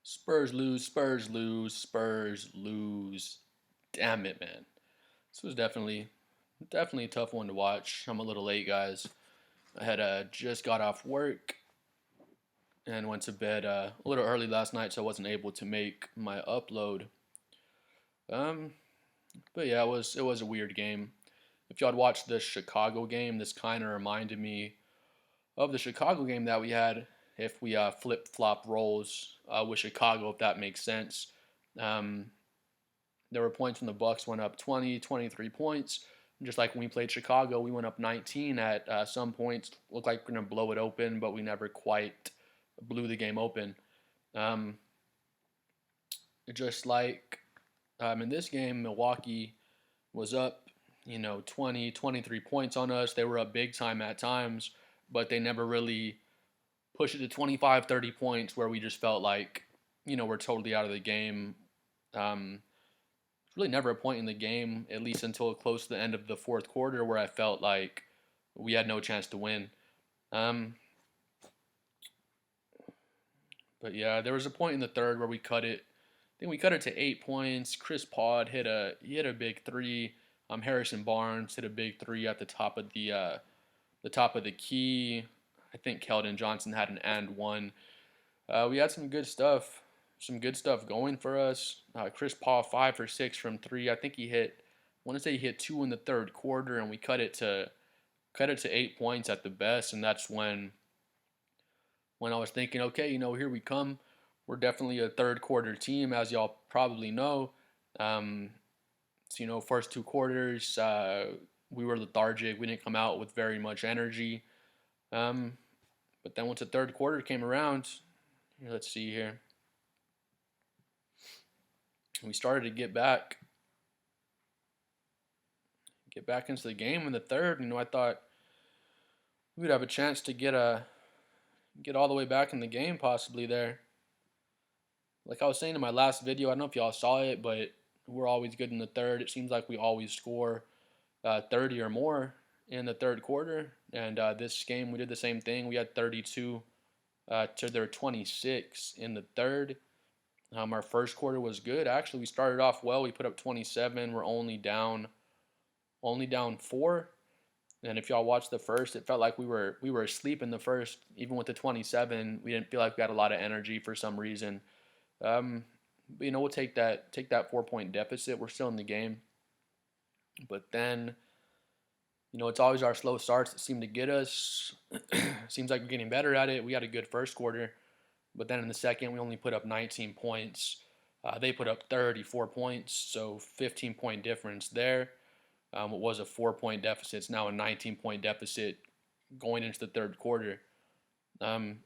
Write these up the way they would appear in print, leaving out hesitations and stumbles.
Spurs lose, Spurs lose, Spurs lose. Damn it, man. This was definitely a tough one to watch. I'm a little late, guys. I had just got off work and went to bed a little early last night, so I wasn't able to make my upload. Um, but yeah, it was a weird game. If y'all had watched the Chicago game, this kind of reminded me of the Chicago game that we had. If we flip flop roles with Chicago, if that makes sense. Um, there were points when the Bucks went up 20, 23 points. Just like when we played Chicago, we went up 19 at some points. Looked like we are gonna blow it open, but we never quite blew the game open. Um, just like in this game, Milwaukee was up, 20, 23 points on us. They were up big time at times, but they never really pushed it to 25, 30 points where we just felt like, we're totally out of the game. Um, really never a point in the game, at least until close to the end of the fourth quarter, where I felt like we had no chance to win. Um, but yeah, there was a point in the third where we cut it. I think we cut it to 8 points. Chris Paul hit a big three. Harrison Barnes hit a big three at the top of the key. I think Keldon Johnson had an and one. We had some good stuff going for us. Chris Paul 5 for 6 from three. I think he hit. I want to say he hit two in the third quarter, and we cut it to 8 points at the best. And that's when I was thinking, okay, here we come. We're definitely a third quarter team, as y'all probably know. Um, so, first two quarters, we were lethargic. We didn't come out with very much energy. Um, but then once the third quarter came around, let's see here. We started to get back into the game in the third. I thought we would have a chance to get all the way back in the game possibly there. Like I was saying in my last video, I don't know if y'all saw it, but we're always good in the third. It seems like we always score 30 or more in the third quarter. And this game, we did the same thing. We had 32 to their 26 in the third. Our first quarter was good. Actually, we started off well. We put up 27. We're only down four. And if y'all watched the first, it felt like we were asleep in the first. Even with the 27, we didn't feel like we had a lot of energy for some reason. Um, but, we'll take that 4 point deficit. We're still in the game, but then it's always our slow starts that seem to get us. Seems like we're getting better at it. We had a good first quarter, but then in the second we only put up 19 points. They put up 34 points, so 15-point difference there. It was a 4 point deficit. It's now a 19-point deficit going into the third quarter. Um,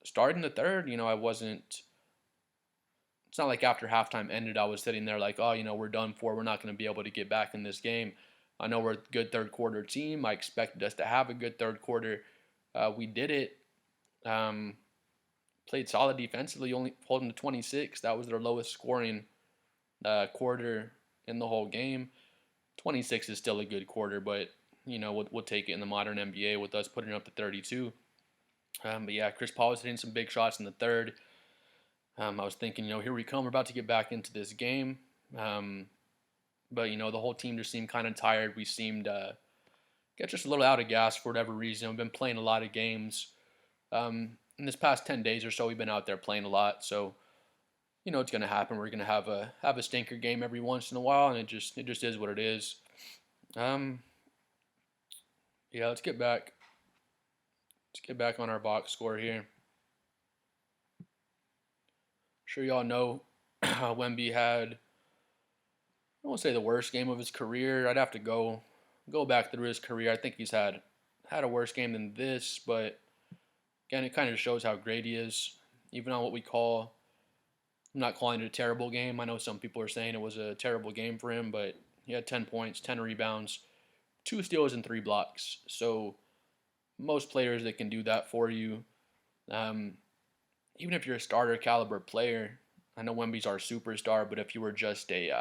Starting the third, I wasn't. It's not like after halftime ended, I was sitting there like, oh, we're done for. We're not going to be able to get back in this game. I know we're a good third quarter team. I expected us to have a good third quarter. We did it. Um, Played solid defensively, only holding to 26. That was their lowest scoring quarter in the whole game. 26 is still a good quarter, but we'll take it in the modern NBA with us putting it up to 32. But yeah, Chris Paul was hitting some big shots in the third. I was thinking, here we come. We're about to get back into this game. But the whole team just seemed kind of tired. We seemed get just a little out of gas for whatever reason. We've been playing a lot of games. In this past 10 days or so, we've been out there playing a lot. So it's gonna happen. We're gonna have a stinker game every once in a while, and it just is what it is. Um, yeah, let's get back. Let's get back on our box score here. I'm sure y'all know Wemby had, I won't say the worst game of his career. I'd have to go back through his career. I think he's had a worse game than this, but again, it kind of shows how great he is, even on what we call. I'm not calling it a terrible game. I know some people are saying it was a terrible game for him, but he had 10 points, 10 rebounds, 2 steals, and 3 blocks. So most players that can do that for you, um, even if you're a starter caliber player, I know Wemby's our superstar, but if you were just a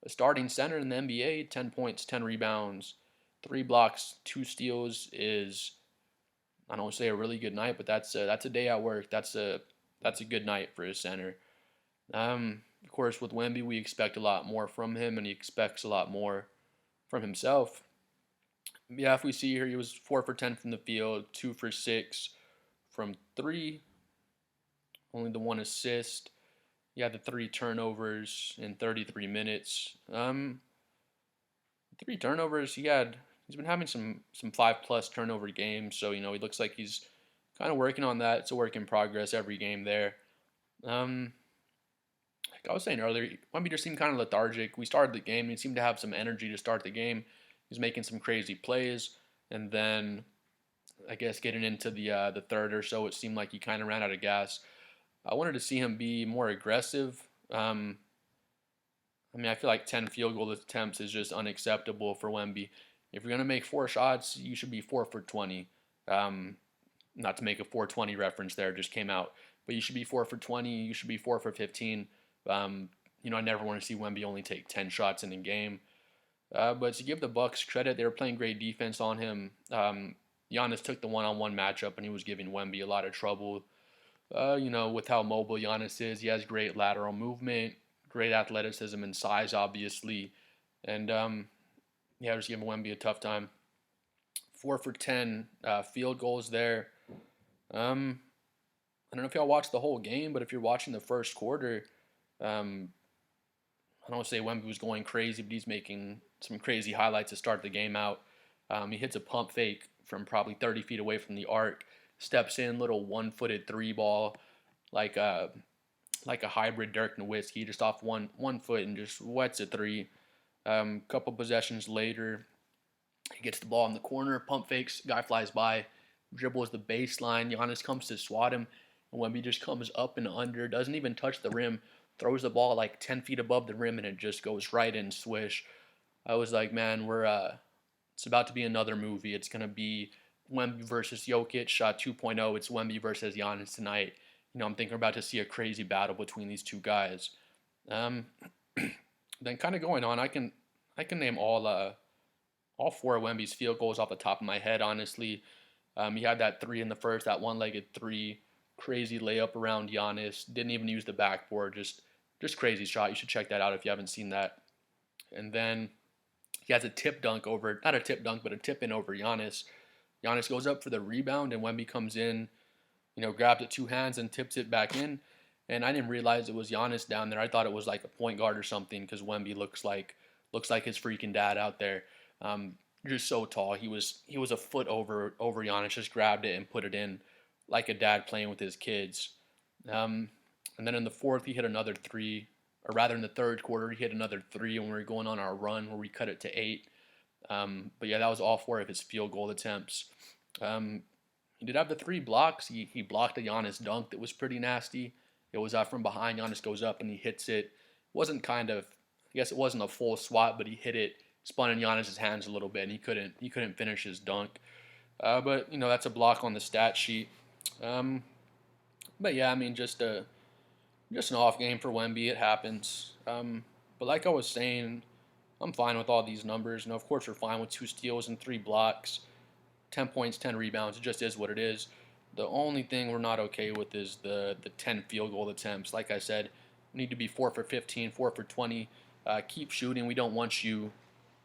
starting center in the NBA, 10 points, 10 rebounds, 3 blocks, 2 steals is, I don't say a really good night, but that's a day at work. That's that's a good night for his center. Of course, with Wemby, we expect a lot more from him, and he expects a lot more from himself. Yeah, if we see here, he was 4 for 10 from the field, 2 for 6 from three, only the one assist. He had the 3 turnovers in 33 minutes. 3 turnovers. He's been having some 5+ turnover games, so he looks like he's kind of working on that. It's a work in progress every game there. Um, like I was saying earlier, Wemby just seemed kind of lethargic. We started the game, and he seemed to have some energy to start the game. He was making some crazy plays, and then I guess getting into the third or so, it seemed like he kind of ran out of gas. I wanted to see him be more aggressive. I mean, I feel like 10 field goal attempts is just unacceptable for Wemby. If you're going to make 4 shots, you should be 4 for 20. Um, Not to make a 420 reference there, just came out. But you should be 4 for 20. You should be 4 for 15. I never want to see Wemby only take 10 shots in a game. But to give the Bucks credit, they were playing great defense on him. Giannis took the one-on-one matchup, and he was giving Wemby a lot of trouble. With how mobile Giannis is, he has great lateral movement, great athleticism and size, obviously. And yeah, just giving Wemby a tough time. 4 for 10 field goals there. I don't know if y'all watched the whole game, but if you're watching the first quarter, um, I don't want to say Wemby was going crazy, but he's making some crazy highlights to start the game out. He hits a pump fake from probably 30 feet away from the arc, steps in, little one-footed three ball, like a hybrid Dirk Nowitzki, just off one foot and just wets a three. Couple possessions later, he gets the ball in the corner, pump fakes, guy flies by, dribbles the baseline. Giannis comes to swat him, and Wemby just comes up and under, doesn't even touch the rim, throws the ball like 10 feet above the rim, and it just goes right in, swish. I was like, man, it's about to be another movie. It's gonna be Wemby versus Jokic, shot 2.0. It's Wemby versus Giannis tonight. I'm thinking about to see a crazy battle between these two guys. Um, then kind of going on, I can name all four of Wemby's field goals off the top of my head. Honestly, he had that three in the first, that one-legged three, crazy layup around Giannis. Didn't even use the backboard, just crazy shot. You should check that out if you haven't seen that. And then he has a tip dunk over, not a tip dunk, but a tip in over Giannis. Giannis goes up for the rebound, and Wemby comes in, grabs it 2 hands and tips it back in. And I didn't realize it was Giannis down there. I thought it was like a point guard or something because Wemby looks like his freaking dad out there. Um, just so tall. He was a foot over Giannis. Just grabbed it and put it in like a dad playing with his kids. Um, and then in the fourth, he hit another three, or rather in the third quarter, he hit another three when we were going on our run where we cut it to 8. But yeah, that was all 4 of his field goal attempts. Um, he did have the 3 blocks. He blocked a Giannis dunk that was pretty nasty. It was from behind. Giannis goes up and he hits it. I guess it wasn't a full swat, but he hit it, spun in Giannis's hands a little bit, and he couldn't finish his dunk. But that's a block on the stat sheet. Um, but yeah, I mean just an off game for Wemby. It happens. But like I was saying, I'm fine with all these numbers. Of course, we're fine with 2 steals and 3 blocks. 10 points, 10 rebounds. It just is what it is. The only thing we're not okay with is the 10 field goal attempts. Like I said, we need to be 4 for 15, 4 for 20. Keep shooting. We don't want you.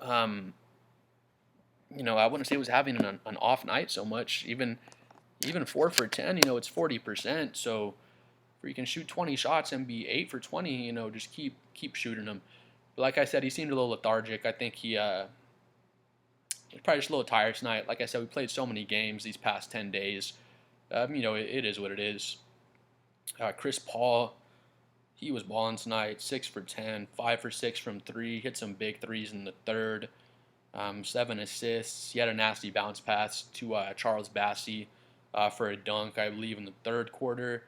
Um, I wouldn't say he was having an off night so much. Even 4 for 10, it's 40%. So if you can shoot 20 shots and be 8 for 20, just keep shooting them. But like I said, he seemed a little lethargic. I think he's probably just a little tired tonight. Like I said, we played so many games these past 10 days. It is what it is. Chris Paul, he was balling tonight. 6 for 10, 5 for 6 from three. Hit some big threes in the third. 7 assists. He had a nasty bounce pass to Charles Bassey for a dunk, I believe, in the third quarter.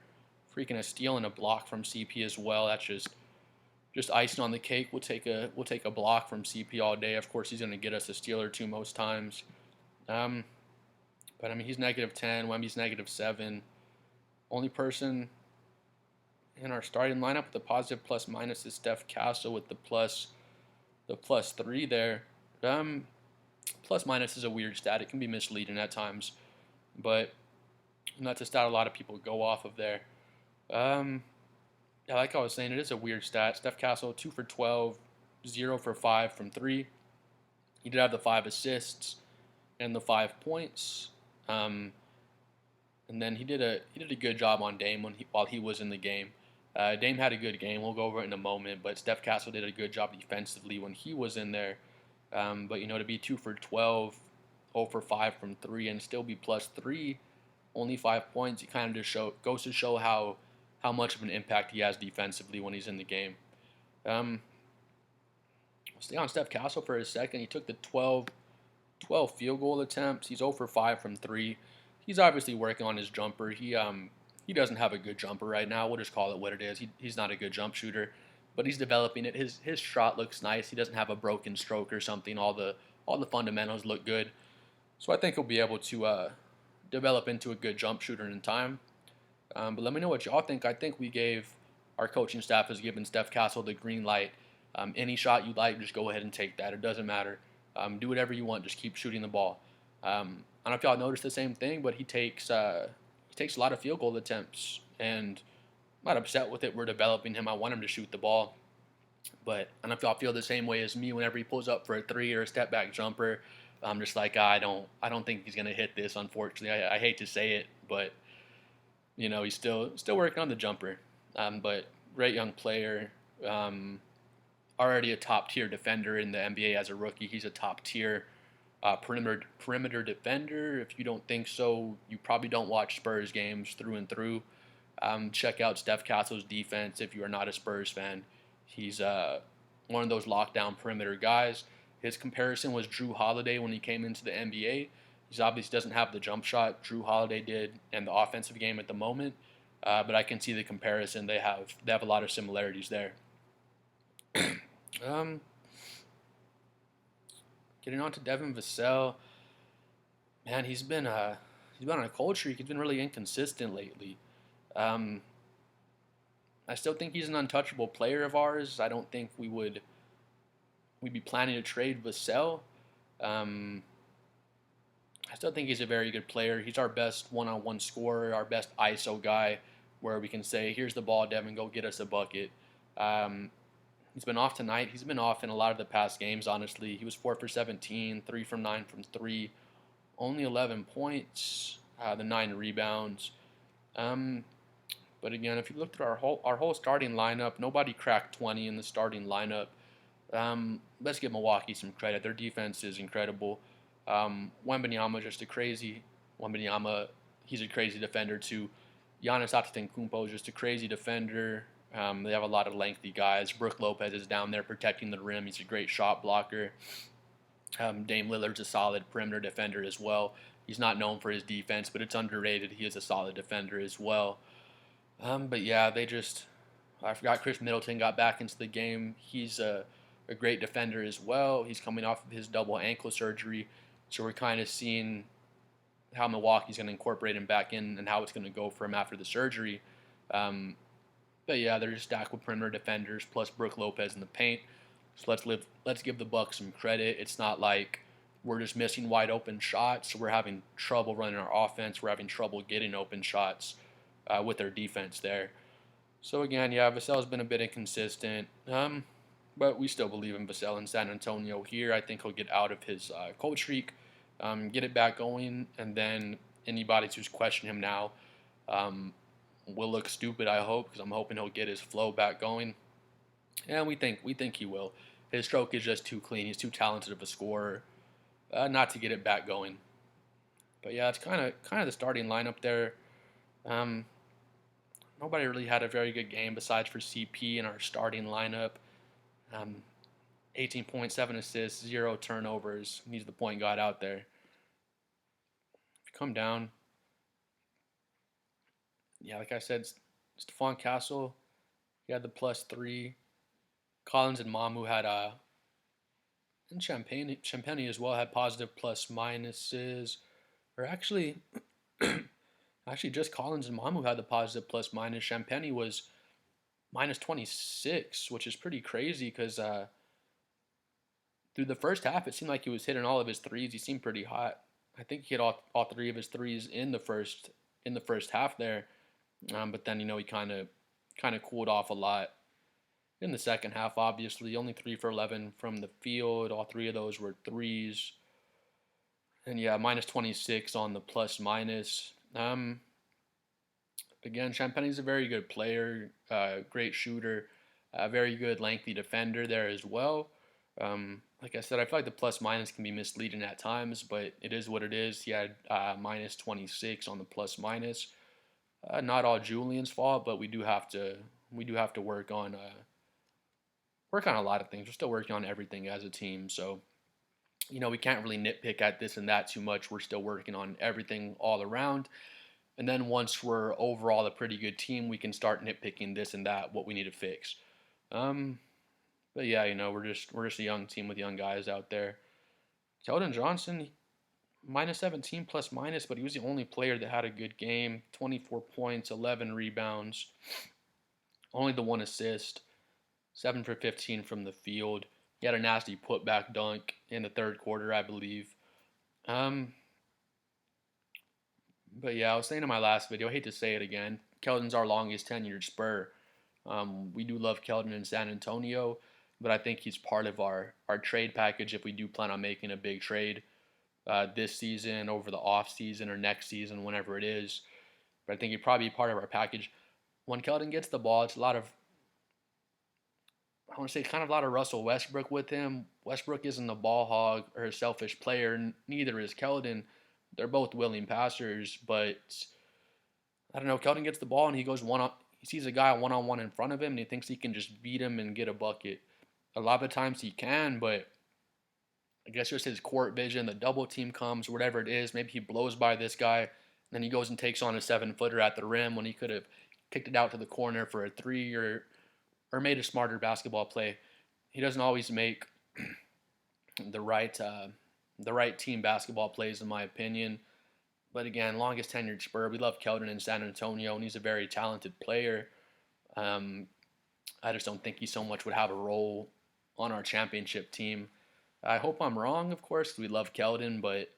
Freaking a steal and a block from CP as well. That's just icing on the cake. We'll take a block from CP all day. Of course, he's going to get us a steal or two most times. But I mean, he's -10. Wemby's -7. Only person in our starting lineup with a positive plus minus is Steph Castle with the +3 there. Plus minus is a weird stat. It can be misleading at times, but that's a stat a lot of people go off of there. Um, yeah, like I was saying, it is a weird stat. Steph Castle 2 for 12, 0 for 5 from three. He did have the 5 assists and the 5 points. Um, and then he did a good job on Dame while he was in the game. Dame had a good game. We'll go over it in a moment. But Steph Castle did a good job defensively when he was in there. But to be 2 for 12, 0 for 5 from three, and still be +3, only 5 points, it kind of just goes to show how much of an impact he has defensively when he's in the game. Um, we'll stay on Steph Castle for a second. He took the 12 field goal attempts. He's 0 for 5 from three. He's obviously working on his jumper. He doesn't have a good jumper right now. We'll just call it what it is. He's not a good jump shooter, but he's developing it. His shot looks nice. He doesn't have a broken stroke or something. All the fundamentals look good. So I think he'll be able to develop into a good jump shooter in time. But let me know what y'all think. I think our coaching staff has given Steph Castle the green light. Any shot you like, just go ahead and take that. It doesn't matter. Do whatever you want. Just keep shooting the ball. I don't know if y'all noticed the same thing, but he takes a lot of field goal attempts, and I'm not upset with it. We're developing him. I want him to shoot the ball, but I don't know if y'all feel the same way as me. Whenever he pulls up for a three or a step back jumper, I'm just like, I don't think he's gonna hit this. Unfortunately, I hate to say it, but he's still working on the jumper. But great young player. Um, Already a top tier defender in the NBA as a rookie. He's a top tier perimeter defender. If you don't think so, you probably don't watch Spurs games through and through. Check out Steph Castle's defense if you are not a Spurs fan. He's one of those lockdown perimeter guys. His comparison was Drew Holiday when he came into the NBA. He obviously doesn't have the jump shot Drew Holiday did and the offensive game at the moment, but I can see the comparison. They have a lot of similarities there. Um, Getting on to Devin Vassell, man, he's been on a cold streak. He's been really inconsistent lately. Um, I still think he's an untouchable player of ours. I don't think we'd be planning to trade Vassell. Um, I still think he's a very good player. He's our best one-on-one scorer, our best ISO guy, where we can say, "Here's the ball, Devin. Go get us a bucket." Um, he's been off tonight. He's been off in a lot of the past games. Honestly, he was 4 for 17, 3 from 9 from three, only 11 points, the 9 rebounds. Um, but again, if you looked at our whole starting lineup, nobody cracked 20 in the starting lineup. Let's give Milwaukee some credit. Their defense is incredible. Wembanyama just a crazy. Wembanyama, he's a crazy defender too. Giannis Antetokounmpo is just a crazy defender. They have a lot of lengthy guys. Brook Lopez is down there protecting the rim. He's a great shot blocker. Dame Lillard's a solid perimeter defender as well. He's not known for his defense, but it's underrated. He is a solid defender as well. But yeah, I forgot Chris Middleton got back into the game. He's a great defender as well. He's coming off of his double ankle surgery. So we're kind of seeing how Milwaukee's going to incorporate him back in and how it's going to go for him after the surgery. Um, but yeah, they're just stacked with perimeter defenders plus Brook Lopez in the paint. So let's give the Bucks some credit. It's not like we're just missing wide open shots. We're having trouble running our offense. We're having trouble getting open shots with their defense there. So again, yeah, Vassell's been a bit inconsistent, but we still believe in Vassell in San Antonio here. I think he'll get out of his cold streak, get it back going, and then anybody who's questioning him now will look stupid. I hope, because I'm hoping he'll get his flow back going, and we think he will. His stroke is just too clean. He's too talented of a scorer, not to get it back going. But yeah, it's kind of the starting lineup there. Um, Nobody really had a very good game besides for CP in our starting lineup. Um, 18.7 assists, 0 turnovers. He's the point guard out there. If you come down, yeah, like I said, Stephon Castle, he had the +3. Collins and Mamu had and Champagne as well had positive plus minuses. Or actually, just Collins and Mamu had the positive plus minus. Champagne was -26, which is pretty crazy because through the first half, it seemed like he was hitting all of his threes. He seemed pretty hot. I think he hit all three of his threes in the first half there. But then he kind of cooled off a lot in the second half. Obviously, only 3 for 11 from the field. All three of those were threes. And yeah, minus 26 on the plus minus. Again, Champagne's a very good player, great shooter, very good lengthy defender there as well. Like I said, I feel like the plus minus can be misleading at times, but it is what it is. He had minus 26 on the plus minus. Not all Julian's fault, but we do have to work on a lot of things. We're still working on everything as a team, so we can't really nitpick at this and that too much. We're still working on everything all around. And then once we're overall a pretty good team, we can start nitpicking this and that, what we need to fix. Um, but yeah, we're just a young team with young guys out there. Keldon Johnson, minus 17 plus minus, but he was the only player that had a good game. 24 points, 11 rebounds, only the one assist, 7 for 15 from the field. He had a nasty putback dunk in the third quarter, I believe. Um, but yeah, I was saying in my last video, I hate to say it again, Keldon's our longest tenured Spur. We do love Keldon in San Antonio, but I think he's part of our trade package if we do plan on making a big trade this season, over the off season, or next season, whenever it is. But I think he'd probably be part of our package. When Keldon gets the ball, it's a lot of, I want to say, kind of a lot of Russell Westbrook with him. Westbrook isn't a ball hog or a selfish player. Neither is Keldon. They're both willing passers, but I don't know. Keldon gets the ball and he goes one on. He sees a guy one on one in front of him and he thinks he can just beat him and get a bucket. A lot of times he can, but I guess just his court vision, the double team comes, whatever it is. Maybe he blows by this guy, and then he goes and takes on a 7-footer at the rim when he could have kicked it out to the corner for a three, or made a smarter basketball play. He doesn't always make the right team basketball plays, in my opinion. But again, longest tenured Spur. We love Keldon in San Antonio, and he's a very talented player. Um, I just don't think he so much would have a role on our championship team. I hope I'm wrong, of course, 'cause we love Keldon, but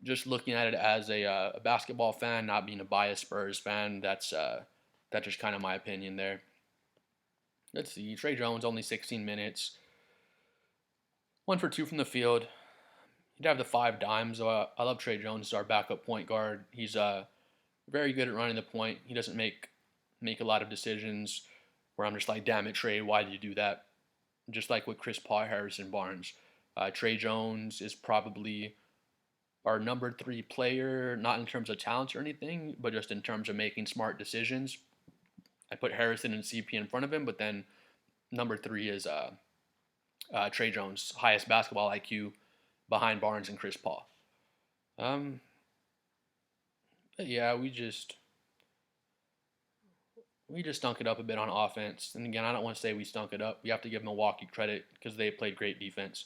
just looking at it as a basketball fan, not being a biased Spurs fan, that's just kind of my opinion there. Let's see. Trey Jones, only 16 minutes. 1 for 2 from the field. He'd have the 5 dimes. I love Trey Jones, our backup point guard. He's very good at running the point. He doesn't make a lot of decisions where I'm just like, damn it, Trey, why did you do that? Just like with Chris Paul, Harrison Barnes. Trey Jones is probably our number 3 player, not in terms of talent or anything, but just in terms of making smart decisions. I put Harrison and CP in front of him, but then number 3 is Trey Jones, highest basketball IQ behind Barnes and Chris Paul. But yeah, we just stunk it up a bit on offense. And again, I don't want to say we stunk it up. We have to give Milwaukee credit because they played great defense.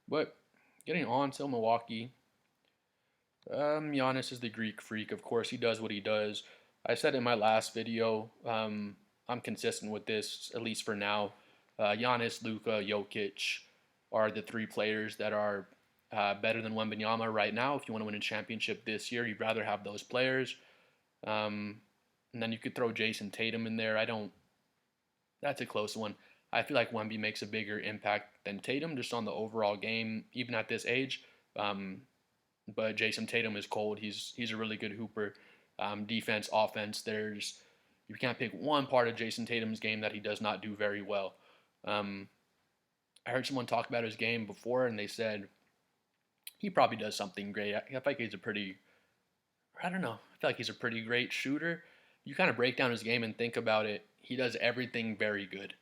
But getting on to Milwaukee, Giannis is the Greek freak. Of course, he does what he does. I said in my last video, I'm consistent with this, at least for now. Giannis, Luka, Jokic are the 3 players that are better than Wembanyama right now. If you want to win a championship this year, you'd rather have those players. And then you could throw Jason Tatum in there. That's a close one. I feel like Wemby makes a bigger impact than Tatum just on the overall game, even at this age. But Jason Tatum is cold. He's a really good hooper. Defense, offense. You can't pick one part of Jason Tatum's game that he does not do very well. I heard someone talk about his game before, and they said he probably does something great. I feel like I don't know. I feel like he's a pretty great shooter. You kind of break down his game and think about it. He does everything very good.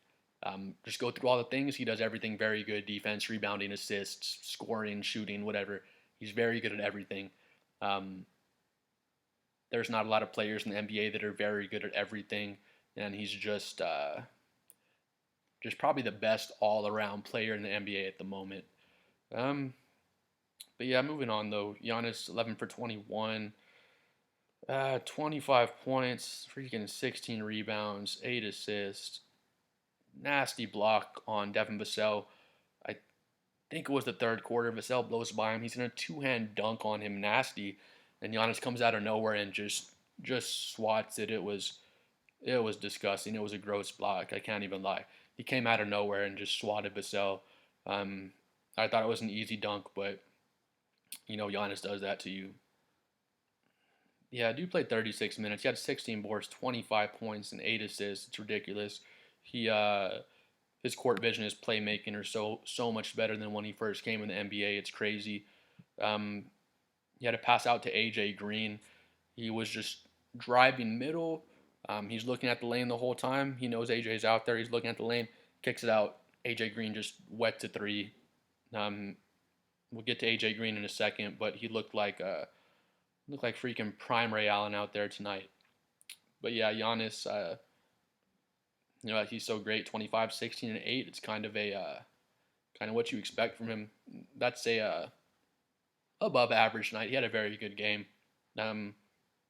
Just go through all the things. He does everything very good. Defense, rebounding, assists, scoring, shooting, whatever. He's very good at everything. There's not a lot of players in the NBA that are very good at everything, and he's just probably the best all-around player in the NBA at the moment. But yeah, moving on though. Giannis 11 for 21, 25 points, freaking 16 rebounds, 8 assists. Nasty block on Devin Vassell. I think it was the third quarter. Vassell blows by him. He's in a 2-hand dunk on him, nasty. And Giannis comes out of nowhere and just just swats it. It was disgusting. It was a gross block. I can't even lie. He came out of nowhere and just swatted Vassell. Um, I thought it was an easy dunk, but Giannis does that to you. Yeah, dude played 36 minutes. He had 16 boards, 25 points, and 8 assists. It's ridiculous. He his court vision, his playmaking are so much better than when he first came in the NBA. It's crazy. Um, he had to pass out to AJ Green. He was just driving middle. He's looking at the lane the whole time. He knows AJ's out there. He's looking at the lane, kicks it out. AJ Green just wet to three. Um, we'll get to AJ Green in a second, but he looked like freaking prime Ray Allen out there tonight. But yeah, Giannis, he's so great. 25, 16, and 8. It's kind of what you expect from him. That's a above average night. He had a very good game. Um,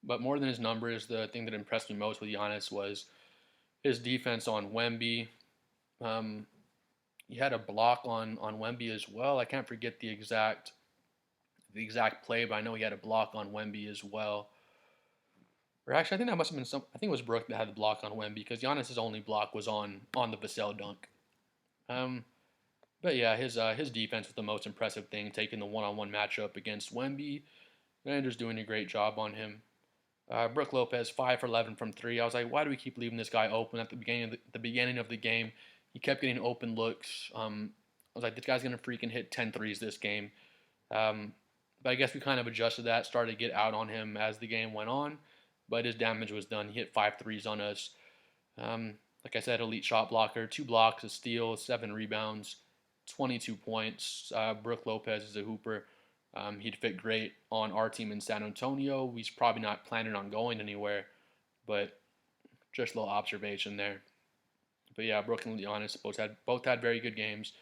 but more than his numbers, the thing that impressed me most with Giannis was his defense on Wemby. Um, he had a block on Wemby as well. I can't forget the exact play, but I know he had a block on Wemby as well. Or actually, I think that must have been some. I think it was Brook that had the block on Wemby because Giannis's only block was on the Vassell dunk. Um, but yeah, his defense was the most impressive thing, taking the one-on-one matchup against Wemby and just doing a great job on him. Brook Lopez 5 for 11 from three. I was like, why do we keep leaving this guy open at the beginning of the game? He kept getting open looks. I was like, this guy's gonna freaking hit 10 threes this game. Um, but I guess we kind of adjusted that, started to get out on him as the game went on. But his damage was done. He hit 5 threes on us. Like I said, elite shot blocker, 2 blocks, a steal, 7 rebounds, 22 points. Brook Lopez is a hooper. He'd fit great on our team in San Antonio. He's probably not planning on going anywhere, but just a little observation there. But yeah, Brook and Giannis both had very good games.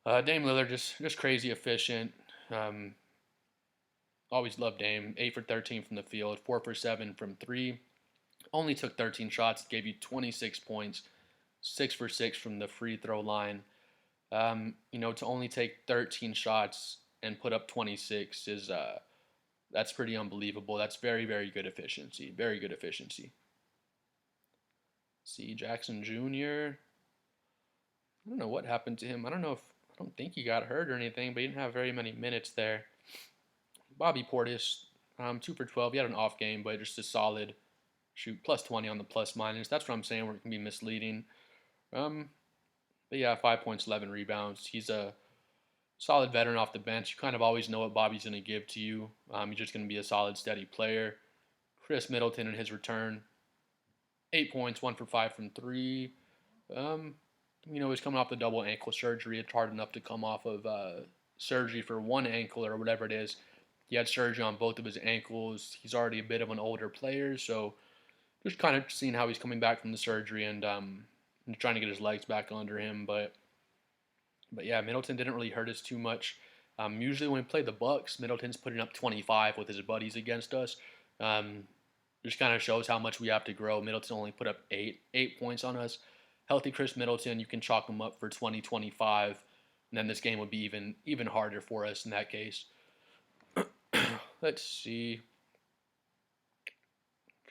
Dame Lillard just crazy efficient. Um, Always loved Dame. 8 for 13 from the field, 4 for 7 from three. Only took 13 shots, gave you 26 points, 6 for 6 from the free throw line. To only take 13 shots and put up 26 is that's pretty unbelievable. That's very, very good efficiency. Very good efficiency. See Jackson Jr. I don't know what happened to him. I don't think he got hurt or anything, but he didn't have very many minutes there. Bobby Portis, 2 for 12. He had an off game, but just a solid shoot. Plus 20 on the plus minus. That's what I'm saying. Where it can be misleading. But yeah, 5 points, 11 rebounds. He's a solid veteran off the bench. You kind of always know what Bobby's going to give to you. He's just going to be a solid, steady player. Chris Middleton in his return, 8 points, 1 for 5 from three. He's coming off the double ankle surgery. It's hard enough to come off of surgery for one ankle or whatever it is. He had surgery on both of his ankles. He's already a bit of an older player, so just kind of seeing how he's coming back from the surgery and trying to get his legs back under him. But yeah, Middleton didn't really hurt us too much. Usually when we play the Bucks, Middleton's putting up 25 with his buddies against us. Just kind of shows how much we have to grow. Middleton only put up 8 points on us. Healthy Chris Middleton, you can chalk him up for 20, 25, and then this game would be even harder for us in that case. Let's see.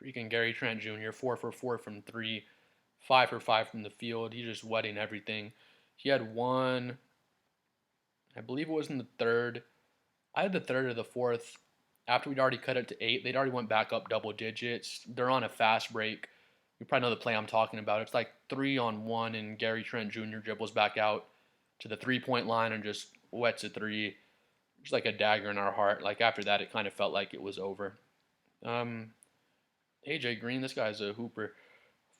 Freaking Gary Trent Jr., 4 for 4 from three, 5 for 5 from the field. He's just wetting everything. He had one, I believe it was in the third. I had the third or the fourth. After we'd already cut it to 8, they'd already went back up double digits. They're on a fast break. You probably know the play I'm talking about. It's like 3-on-1, and Gary Trent Jr. dribbles back out to the 3-point line and just wets a three. Just like a dagger in our heart. Like after that, it kind of felt like it was over. AJ Green, this guy's a hooper.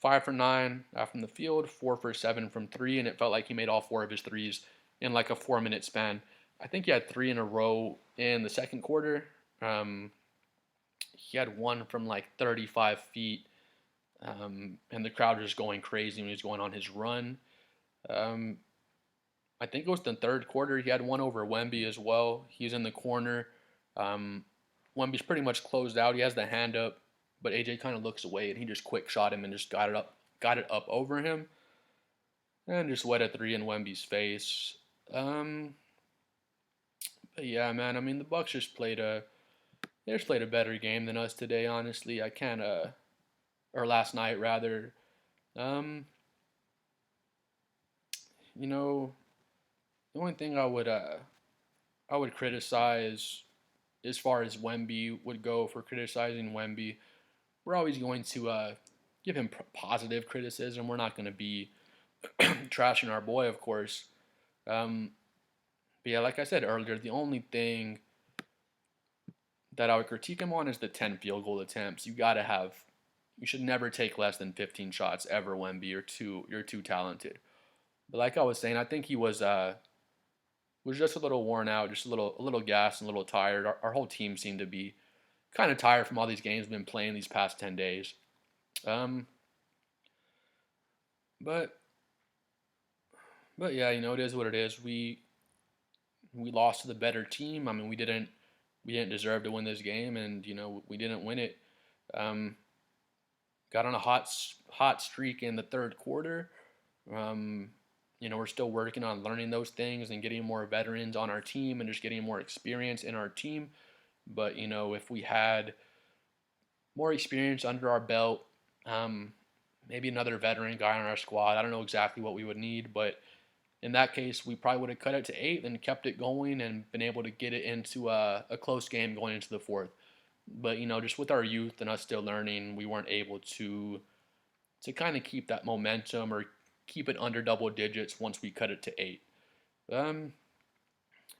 5 for 9 from the field, 4 for 7 from three, and it felt like he made all 4 of his threes in like a 4-minute span. I think he had 3 in a row in the second quarter. He had one from like 35 feet, and the crowd was just going crazy when he was going on his run. I think it was the third quarter. He had one over Wemby as well. He's in the corner. Wemby's pretty much closed out. He has the hand up, but AJ kind of looks away, and he just quick shot him and just got it up over him, and just wet a three in Wemby's face. But yeah, man. I mean, the Bucks just played they just played a better game than us today. Honestly, I can't or last night rather. Um, you know, the only thing I would criticize as far as Wemby would go for criticizing Wemby, we're always going to give him positive criticism. We're not going to be trashing our boy, of course. Um, but yeah, like I said earlier, the only thing that I would critique him on is the 10 field goal attempts. You should never take less than 15 shots ever, Wemby. You're too talented. But like I was saying, I think he was just a little worn out, just a little gassed and a little tired. Our whole team seemed to be kind of tired from all these games we've been playing these past 10 days. Um, but but yeah, it is what it is. We lost to the better team. I mean, we didn't deserve to win this game, and we didn't win it. Um, got on a hot streak in the third quarter. Um, we're still working on learning those things and getting more veterans on our team and just getting more experience in our team. But if we had more experience under our belt, um, maybe another veteran guy on our squad, I don't know exactly what we would need, but in that case, we probably would have cut it to 8 and kept it going and been able to get it into a close game going into the fourth. But just with our youth and us still learning, we weren't able to kind of keep that momentum or keep it under double digits once we cut it to 8. Um,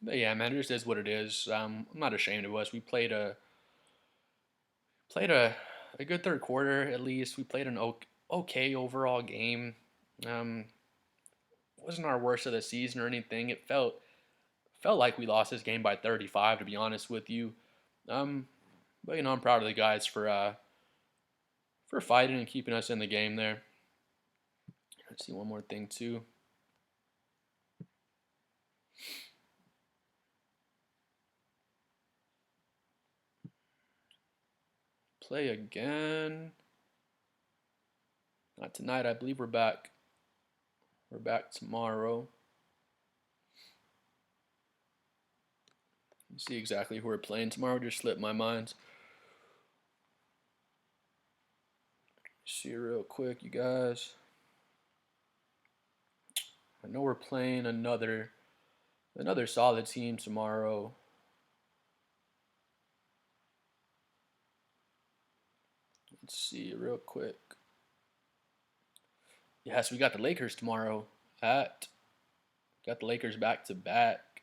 but yeah, man, it just is what it is. I'm not ashamed of us. We played a good third quarter at least. We played an okay overall game. Um, wasn't our worst of the season or anything. It felt like we lost this game by 35, to be honest with you. Um, but I'm proud of the guys for fighting and keeping us in the game there. Let's see one more thing too. Play again. Not tonight. I believe we're back. We're back tomorrow. Let's see exactly who we're playing tomorrow. Just slipped my mind. See real quick, you guys. I know we're playing another solid team tomorrow. Let's see real quick. Yes, we got the Lakers tomorrow. Got the Lakers back to back.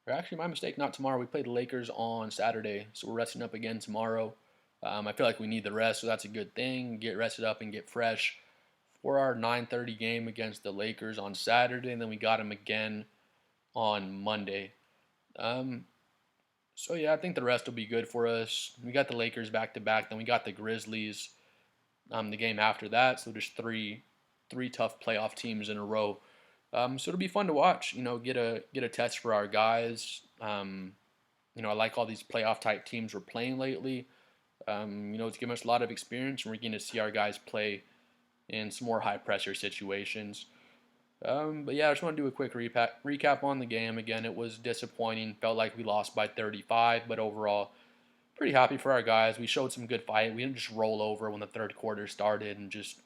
Or actually, my mistake. Not tomorrow. We played the Lakers on Saturday, so we're resting up again tomorrow. I feel like we need the rest, so that's a good thing. Get rested up and get fresh for our 9:30 game against the Lakers on Saturday, and then we got them again on Monday. Um, so yeah, I think the rest will be good for us. We got the Lakers back to back, then we got the Grizzlies the game after that. So just three tough playoff teams in a row. So it'll be fun to watch. Get a test for our guys. I like all these playoff type teams we're playing lately. It's given us a lot of experience, and we're going to see our guys play in some more high pressure situations. But yeah, I just want to do a quick recap on the game. Again, it was disappointing. Felt like we lost by 35, but overall, pretty happy for our guys. We showed some good fight. We didn't just roll over when the third quarter started and just,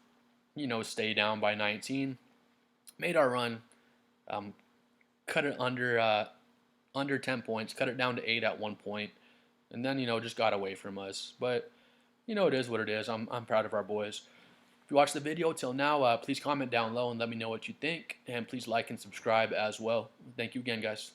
stay down by 19. Made our run. Cut it under 10 points. Cut it down to 8 at one point, and then just got away from us. But it is what it is. I'm proud of our boys. If you watched the video till now, please comment down low and let me know what you think. And please like and subscribe as well. Thank you again, guys.